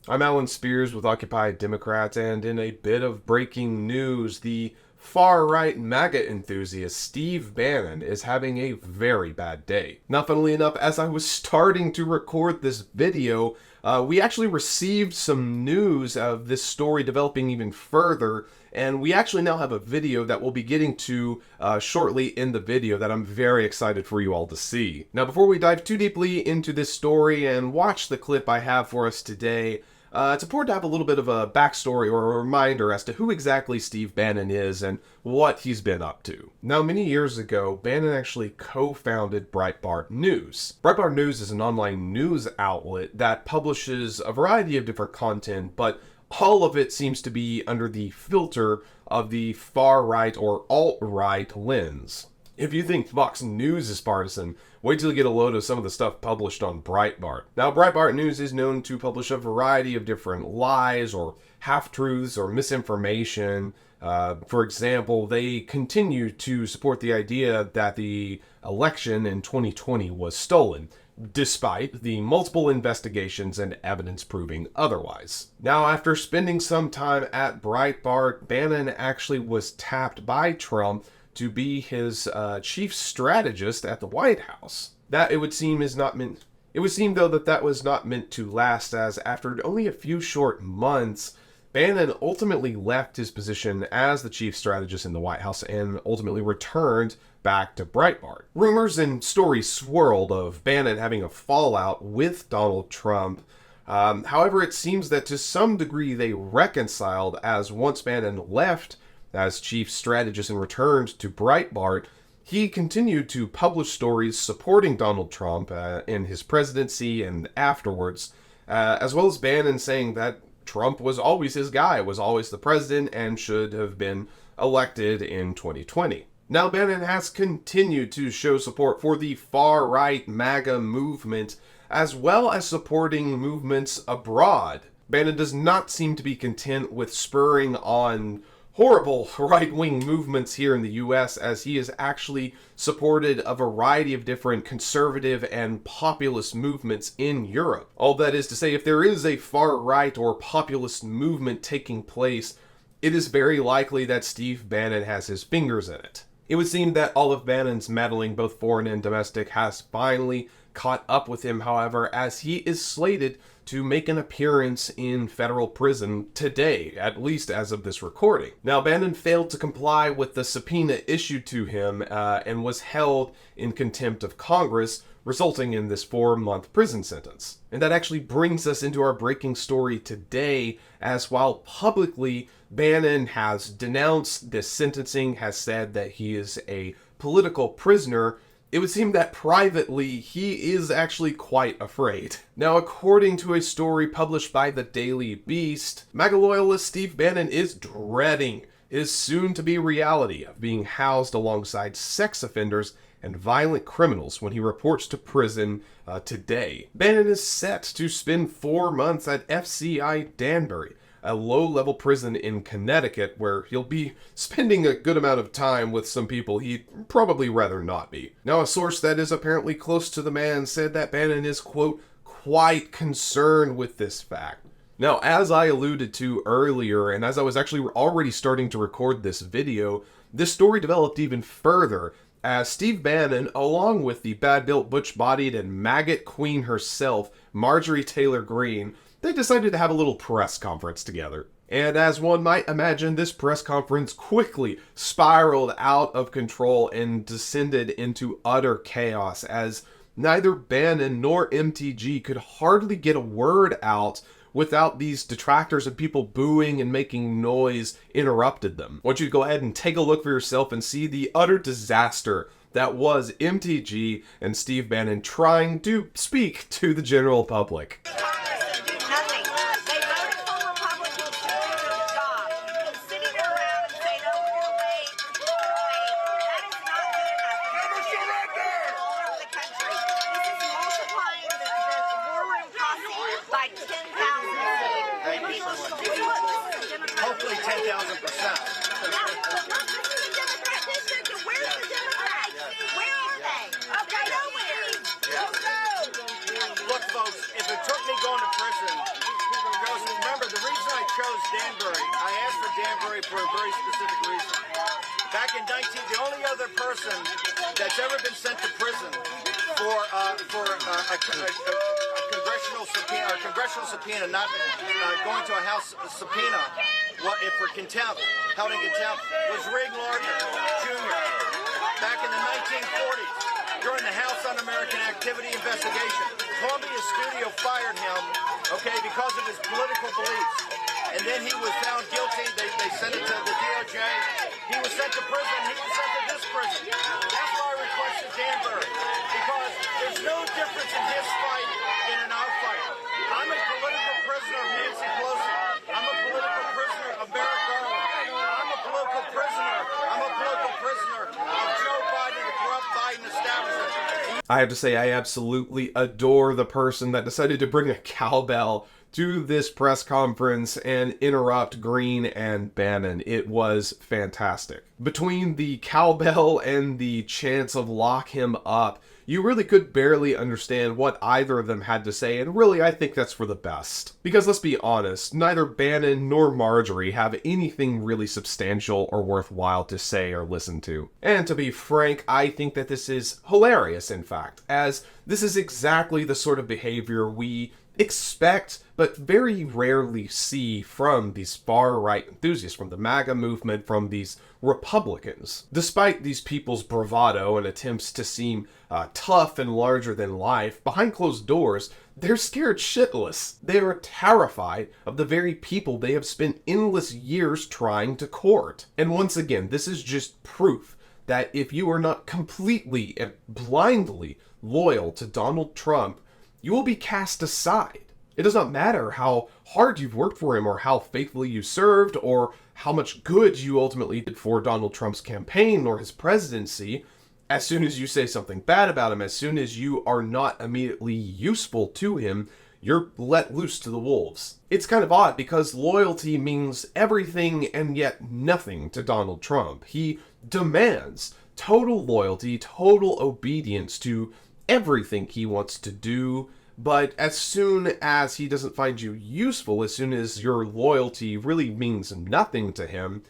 I'm Alan Spears with Occupy Democrats, and in a bit of breaking news, the far-right MAGA enthusiast Steve Bannon is having a very bad day. Now, funnily enough, as I was starting to record this video, we actually received some news of this story developing even further, and we actually now have a video that we'll be getting to shortly in the video that I'm very excited for you all to see. Now, before we dive too deeply into this story and watch the clip I have for us today, it's important to have a little bit of a backstory or a reminder as to who exactly Steve Bannon is and what he's been up to. Now, many years ago, Bannon actually co-founded Breitbart News. Breitbart News is an online news outlet that publishes a variety of different content, but all of it seems to be under the filter of the far-right or alt-right lens. If you think Fox News is partisan, wait till you get a load of some of the stuff published on Breitbart. Now, Breitbart News is known to publish a variety of different lies or half-truths or misinformation. For example, they continue to support the idea that the election in 2020 was stolen, despite the multiple investigations and evidence proving otherwise. Now, after spending some time at Breitbart, Bannon actually was tapped by Trump to be his chief strategist at the White House. That it would seem is not meant. It would seem though that was not meant to last, as after only a few short months, Bannon ultimately left his position as the chief strategist in the White House and ultimately returned back to Breitbart. Rumors and stories swirled of Bannon having a fallout with Donald Trump. However, it seems that to some degree they reconciled, as once Bannon left as chief strategist and returned to Breitbart, he continued to publish stories supporting Donald Trump in his presidency and afterwards, as well as Bannon saying that Trump was always his guy, was always the president, and should have been elected in 2020. Now, Bannon has continued to show support for the far-right MAGA movement, as well as supporting movements abroad. Bannon does not seem to be content with spurring on horrible right-wing movements here in the US, as he has actually supported a variety of different conservative and populist movements in Europe. All that is to say, if there is a far-right or populist movement taking place, it is very likely that Steve Bannon has his fingers in it. It would seem that all of Bannon's meddling, both foreign and domestic, has finally caught up with him, however, as he is slated to make an appearance in federal prison today, at least as of this recording. Now, Bannon failed to comply with the subpoena issued to him and was held in contempt of Congress, resulting in this 4-month prison sentence. And that actually brings us into our breaking story today, as while publicly Bannon has denounced this sentencing, has said that he is a political prisoner, it would seem that privately he is actually quite afraid. Now, according to a story published by the Daily Beast, MAGA loyalist Steve Bannon is dreading his soon-to-be reality of being housed alongside sex offenders and violent criminals when he reports to prison today. Bannon is set to spend 4 months at FCI Danbury, a low-level prison in Connecticut, where he'll be spending a good amount of time with some people he'd probably rather not be. Now, a source that is apparently close to the man said that Bannon is, quote, quite concerned with this fact. Now, as I alluded to earlier, and as I was actually already starting to record this video, this story developed even further, as Steve Bannon, along with the bad-built, butch-bodied, and maggot queen herself, Marjorie Taylor Greene, they decided to have a little press conference together. And as one might imagine, this press conference quickly spiraled out of control and descended into utter chaos, as neither Bannon nor MTG could hardly get a word out without these detractors and people booing and making noise interrupted them. I want you to go ahead and take a look for yourself and see the utter disaster that was MTG and Steve Bannon trying to speak to the general public. Hopefully 10,000%. Look, folks, if it took me going to prison, these people chose Danbury. I asked for Danbury for a very specific reason. Back in the only other person that's ever been sent to prison for a congressional subpoena, not going to a House subpoena, for contempt, held in contempt, was Rig Lardner Jr. Back in the 1940s, during the House Un-American Activity investigation, Columbia Studio fired him, okay, because of his political beliefs. And then he was found guilty. They sent it to the DOJ. He was sent to prison. He was sent to this prison. That's why I requested Danbury, because there's no difference in his fight and in our fight. I'm a political prisoner of Nancy Pelosi. I'm a political prisoner of Merrick Garland. I'm a political prisoner of Joe Biden, the corrupt Biden establishment. I have to say, I absolutely adore the person that decided to bring a cowbell to this press conference and interrupt Green and Bannon. It was fantastic. Between the cowbell and the chance of lock him up, you really could barely understand what either of them had to say, and really I think that's for the best. Because let's be honest, neither Bannon nor Marjorie have anything really substantial or worthwhile to say or listen to. And to be frank, I think that this is hilarious, in fact, as this is exactly the sort of behavior we expect but very rarely see from these far-right enthusiasts, from the MAGA movement, from these Republicans. Despite these people's bravado and attempts to seem tough and larger than life, behind closed doors, they're scared shitless. They are terrified of the very people they have spent endless years trying to court. And once again, this is just proof that if you are not completely and blindly loyal to Donald Trump, you will be cast aside. It does not matter how hard you've worked for him or how faithfully you served or how much good you ultimately did for Donald Trump's campaign or his presidency. As soon as you say something bad about him, as soon as you are not immediately useful to him, you're let loose to the wolves. It's kind of odd because loyalty means everything and yet nothing to Donald Trump. He demands total loyalty, total obedience to everything he wants to do, but as soon as he doesn't find you useful, as soon as your loyalty really means nothing to him,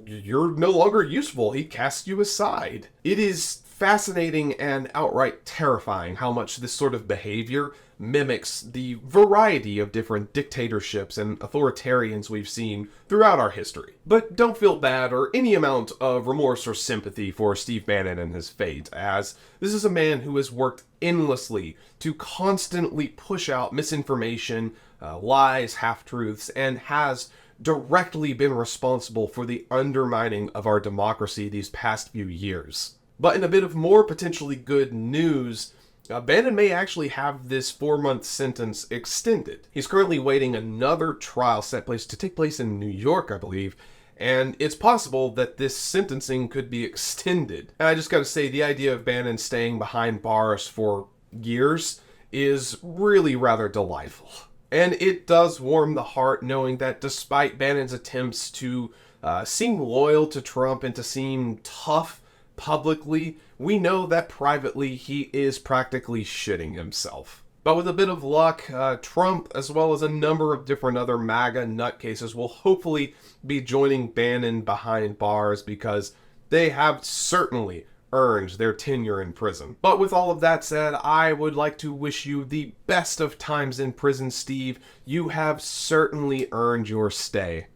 you're no longer useful. He casts you aside. It is fascinating and outright terrifying how much this sort of behavior mimics the variety of different dictatorships and authoritarians we've seen throughout our history. But don't feel bad or any amount of remorse or sympathy for Steve Bannon and his fate, as this is a man who has worked endlessly to constantly push out misinformation, lies, half-truths, and has directly been responsible for the undermining of our democracy these past few years. But in a bit of more potentially good news, Bannon may actually have this 4-month sentence extended. He's currently waiting another trial set place to take place in New York, I believe, and it's possible that this sentencing could be extended. And I just gotta say, the idea of Bannon staying behind bars for years is really rather delightful. And it does warm the heart knowing that despite Bannon's attempts to seem loyal to Trump and to seem tough publicly, we know that privately he is practically shitting himself. But with a bit of luck, Trump, as well as a number of different other MAGA nutcases, will hopefully be joining Bannon behind bars because they have certainly earned their tenure in prison. But with all of that said, I would like to wish you the best of times in prison, Steve. You have certainly earned your stay.